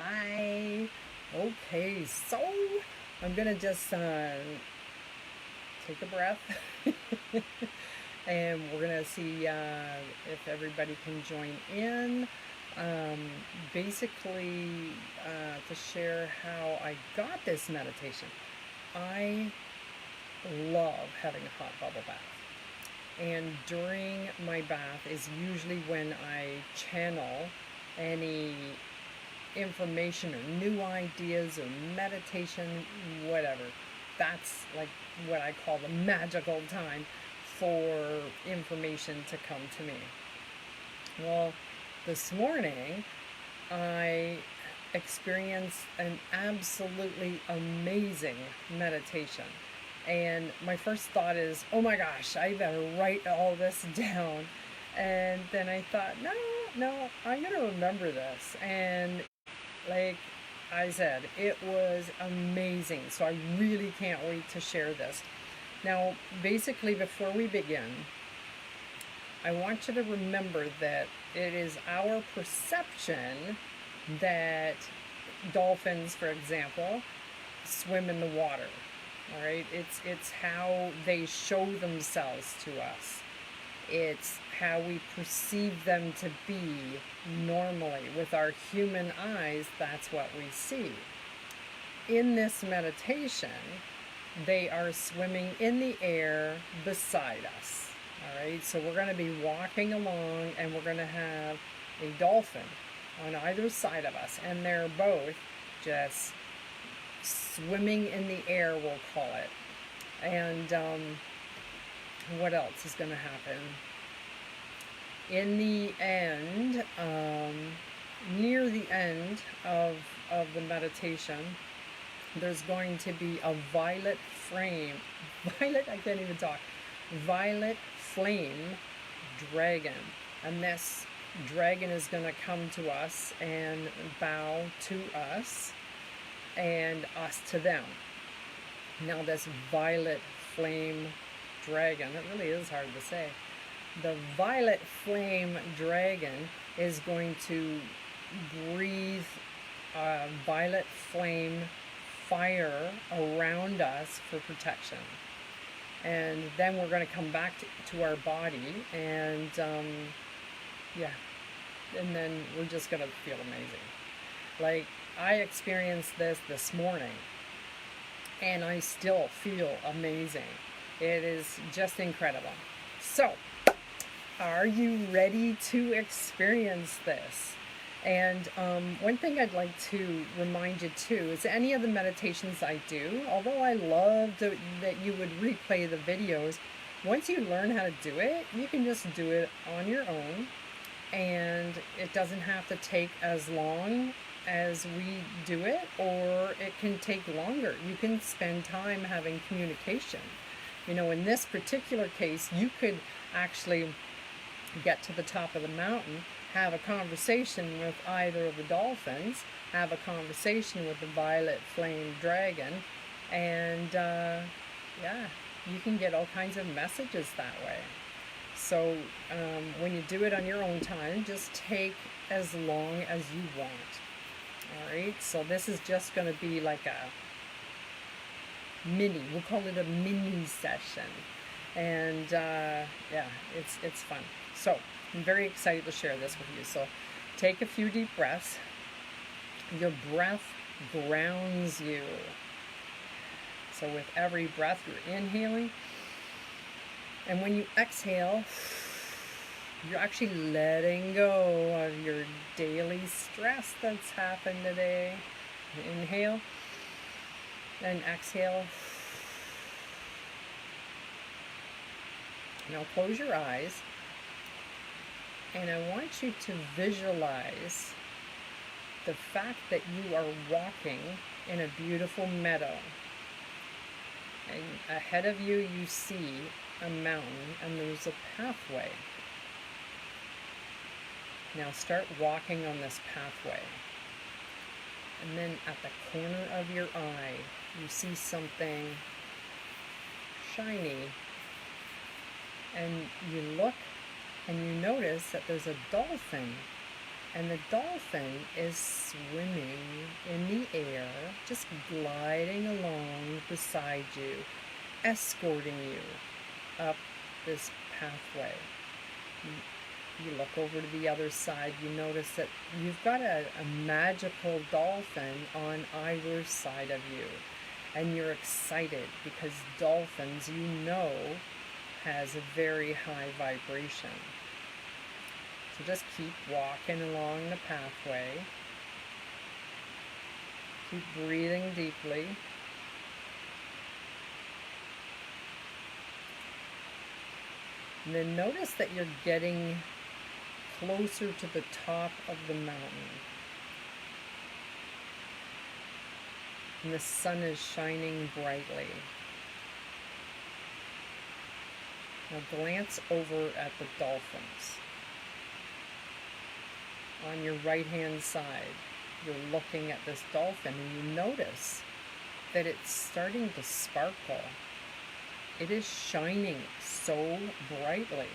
Hi. Okay, so I'm gonna just take a breath and we're gonna see if everybody can join in. Um, basically, to share how I got this meditation. I love having a hot bubble bath. And during my bath is usually when I channel any information or new ideas or meditation, whatever. That's like what I call the magical time for information to come to me. Well, this morning I experienced an absolutely amazing meditation. And my first thought is, oh my gosh, I better write all this down. And then I thought, no, I'm going to remember this. And like I said, it was amazing. So I really can't wait to share this. Now, basically, before we begin, I want you to remember that it is our perception that dolphins, for example, swim in the water. All right, it's how they show themselves to us. It's how we perceive them to be normally. With our human eyes, that's what we see. In this meditation, they are swimming in the air beside us. All right, so we're going to be walking along and we're going to have a dolphin on either side of us, and they're both just swimming in the air, we'll call it. And what else is going to happen? In the end, near the end of the meditation, there's going to be a violet flame, I can't even talk, violet flame dragon. And this dragon is going to come to us and bow to us and us to them. Now this violet flame dragon, it really is hard to say. The violet flame dragon is going to breathe violet flame fire around us for protection. And then we're going to come back to our body and and then we're just going to feel amazing. Like, I experienced this morning and I still feel amazing. It is just incredible. So, are you ready to experience this? And one thing I'd like to remind you too is any of the meditations I do, although I love that you would replay the videos, once you learn how to do it, you can just do it on your own, and it doesn't have to take as long as we do it, or it can take longer. You can spend time having communication. You know, in this particular case, you could actually get to the top of the mountain, have a conversation with either of the dolphins, have a conversation with the violet flame dragon, and you can get all kinds of messages that way. So when you do it on your own time, just take as long as you want. All right, so this is just going to be like a mini, we'll call it a mini session. And it's fun. So I'm very excited to share this with you. So take a few deep breaths. Your breath grounds you. So with every breath, you're inhaling. And when you exhale, you're actually letting go of your daily stress that's happened today. Inhale and exhale. Now close your eyes, and I want you to visualize the fact that you are walking in a beautiful meadow. And ahead of you, you see a mountain, and there's a pathway. Now start walking on this pathway. And then at the corner of your eye, you see something shiny. And you look and you notice that there's a dolphin And the dolphin is swimming in the air, just gliding along beside you, escorting you up this pathway. You look over to the other side, you notice that you've got a magical dolphin on either side of you. And you're excited because dolphins, you know, has a very high vibration. So just keep walking along the pathway. Keep breathing deeply. And then notice that you're getting closer to the top of the mountain. And the sun is shining brightly. Now glance over at the dolphins. On your right-hand side, you're looking at this dolphin and you notice that it's starting to sparkle. It is shining so brightly.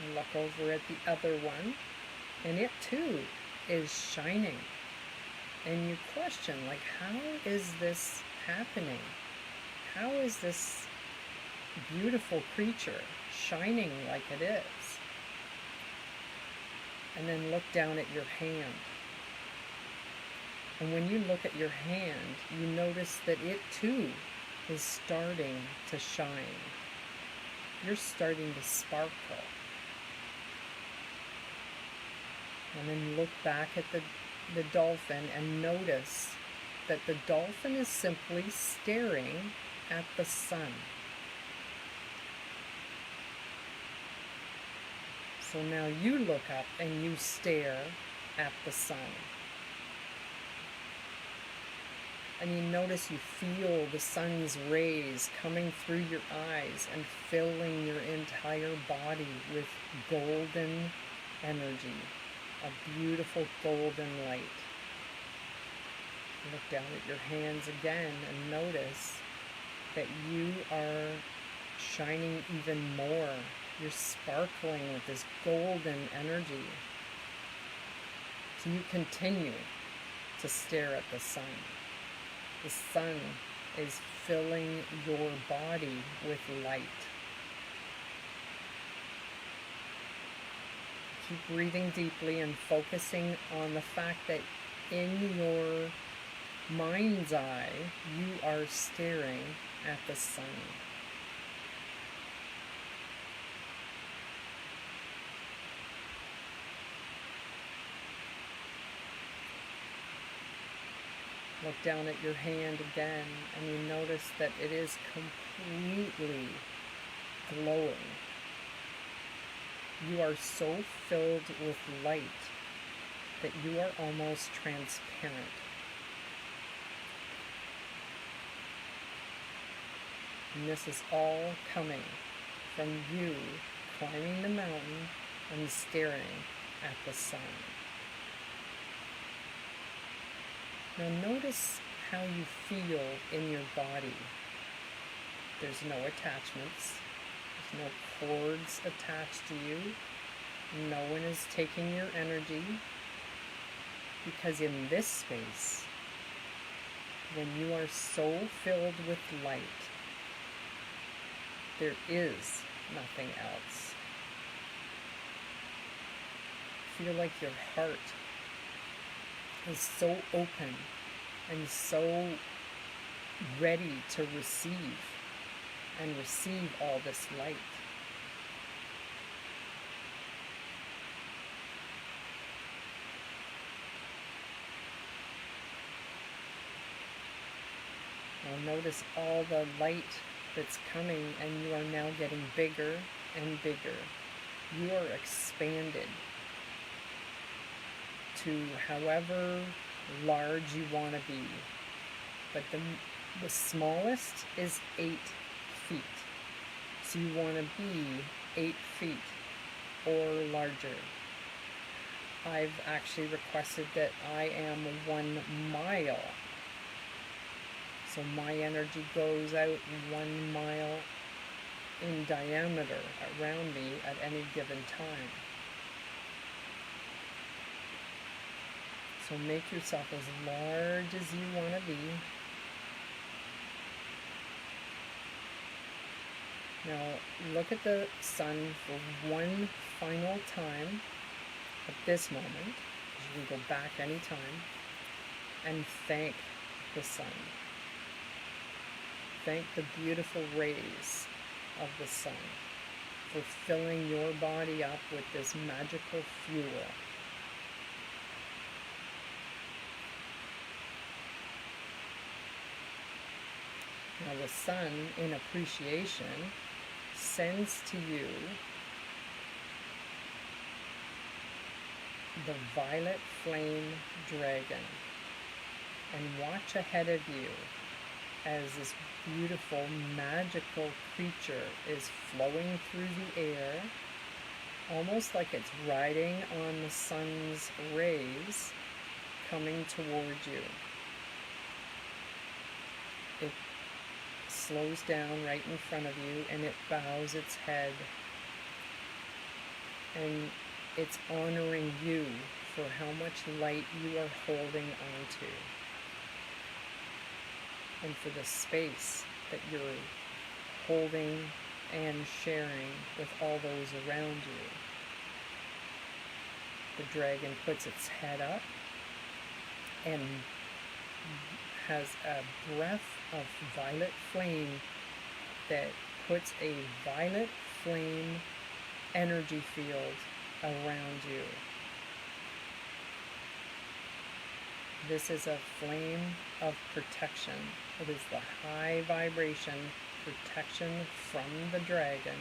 You look over at the other one, and it too is shining. And you question, like, how is this happening? How is this beautiful creature shining like it is? And then look down at your hand. And when you look at your hand, you notice that it too is starting to shine. You're starting to sparkle. And then look back at the dolphin and notice that the dolphin is simply staring at the sun. So now you look up and you stare at the sun. And you notice you feel the sun's rays coming through your eyes and filling your entire body with golden energy, a beautiful golden light. Look down at your hands again and notice that you are shining even more. You're sparkling with this golden energy. So you continue to stare at the sun. The sun is filling your body with light. Keep breathing deeply and focusing on the fact that in your mind's eye, you are staring at the sun. Look down at your hand again and you notice that it is completely glowing. You are so filled with light that you are almost transparent. And this is all coming from you climbing the mountain and staring at the sun. Now notice how you feel in your body. There's no attachments. There's no cords attached to you. No one is taking your energy. Because in this space, when you are so filled with light, there is nothing else. Feel like your heart is so open and so ready to receive all this light. Now notice all the light that's coming, and you are now getting bigger and bigger. You are expanded to however large you want to be. But the smallest is 8 feet. So you want to be 8 feet or larger. I've actually requested that I am 1 mile. So my energy goes out 1 mile in diameter around me at any given time. So make yourself as large as you want to be. Now look at the sun for one final time at this moment. You can go back anytime and thank the sun. Thank the beautiful rays of the sun for filling your body up with this magical fuel. Now the sun, in appreciation, sends to you the violet flame dragon. And watch ahead of you as this beautiful, magical creature is flowing through the air, almost like it's riding on the sun's rays coming toward you. It slows down right in front of you and it bows its head, and it's honoring you for how much light you are holding onto, and for the space that you're holding and sharing with all those around you. The dragon puts its head up and has a breath of violet flame that puts a violet flame energy field around you. This is a flame of protection. It is the high vibration protection from the dragon.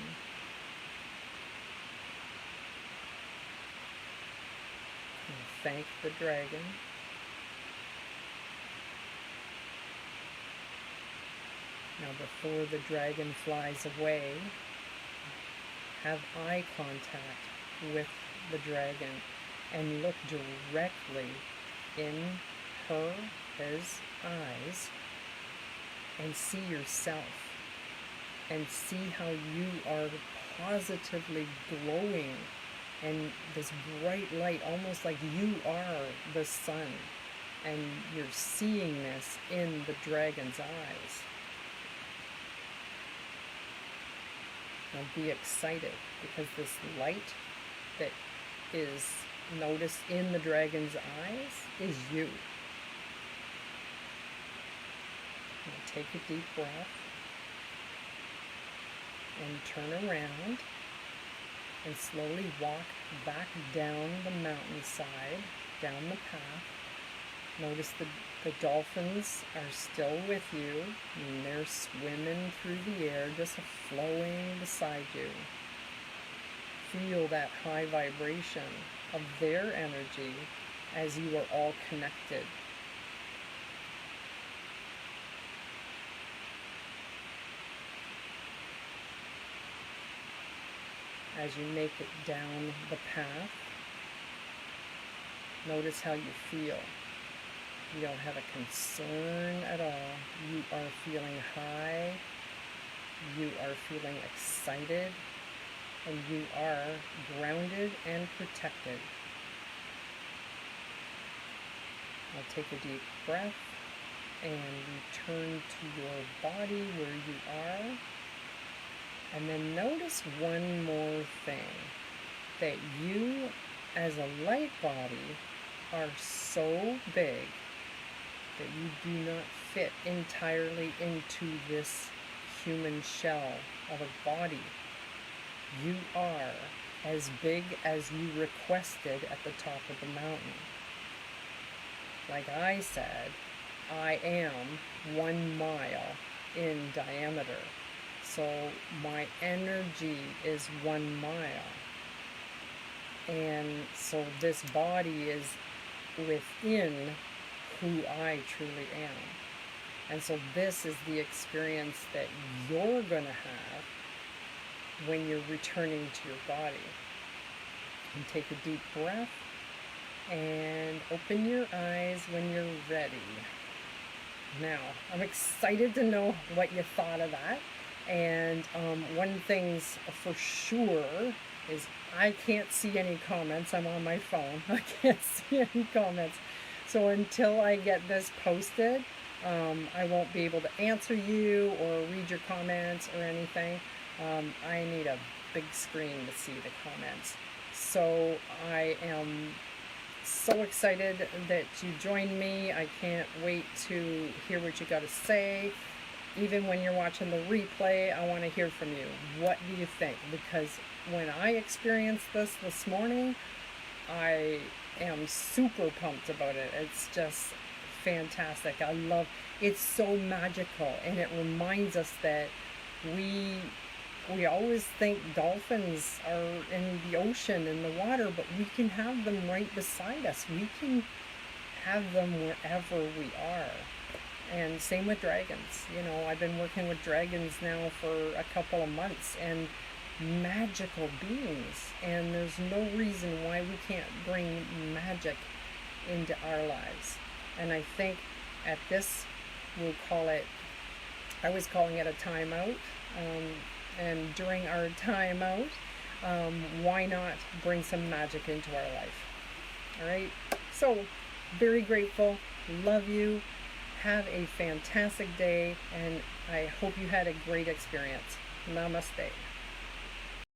And thank the dragon. Now before the dragon flies away, have eye contact with the dragon and look directly in his eyes and see yourself and see how you are positively glowing and this bright light, almost like you are the sun, and you're seeing this in the dragon's eyes. Now be excited, because this light that is noticed in the dragon's eyes is you. Now take a deep breath and turn around and slowly walk back down the mountainside, down the path. Notice the dolphins are still with you, and they're swimming through the air, just flowing beside you. Feel that high vibration of their energy as you are all connected. As you make it down the path, notice how you feel. You don't have a concern at all. You are feeling high. You are feeling excited. And you are grounded and protected. Now take a deep breath and return to your body where you are. And then notice one more thing, that you as a light body are so big that you do not fit entirely into this human shell of a body. You are as big as you requested at the top of the mountain. Like I said, I am 1 mile in diameter. So my energy is 1 mile. And so this body is within who I truly am. And so this is the experience that you're going to have when you're returning to your body. And take a deep breath and open your eyes when you're ready. Now, I'm excited to know what you thought of that. And one thing's for sure is I can't see any comments. I'm on my phone. I can't see any comments. So until I get this posted, I won't be able to answer you or read your comments or anything. I need a big screen to see the comments. So I am so excited that you joined me. I can't wait to hear what you got to say. Even when you're watching the replay, I want to hear from you. What do you think? Because when I experienced this morning, I am super pumped about it. It's just fantastic. I love it's so magical, and it reminds us that we we always think dolphins are in the ocean, in the water, but we can have them right beside us. We can have them wherever we are. And same with dragons. You know, I've been working with dragons now for a couple of months, and magical beings. And there's no reason why we can't bring magic into our lives. And I think at this, we'll call it, I was calling it a timeout. And during our timeout, why not bring some magic into our life? All right. So, very grateful. Love you. Have a fantastic day, and I hope you had a great experience. Namaste.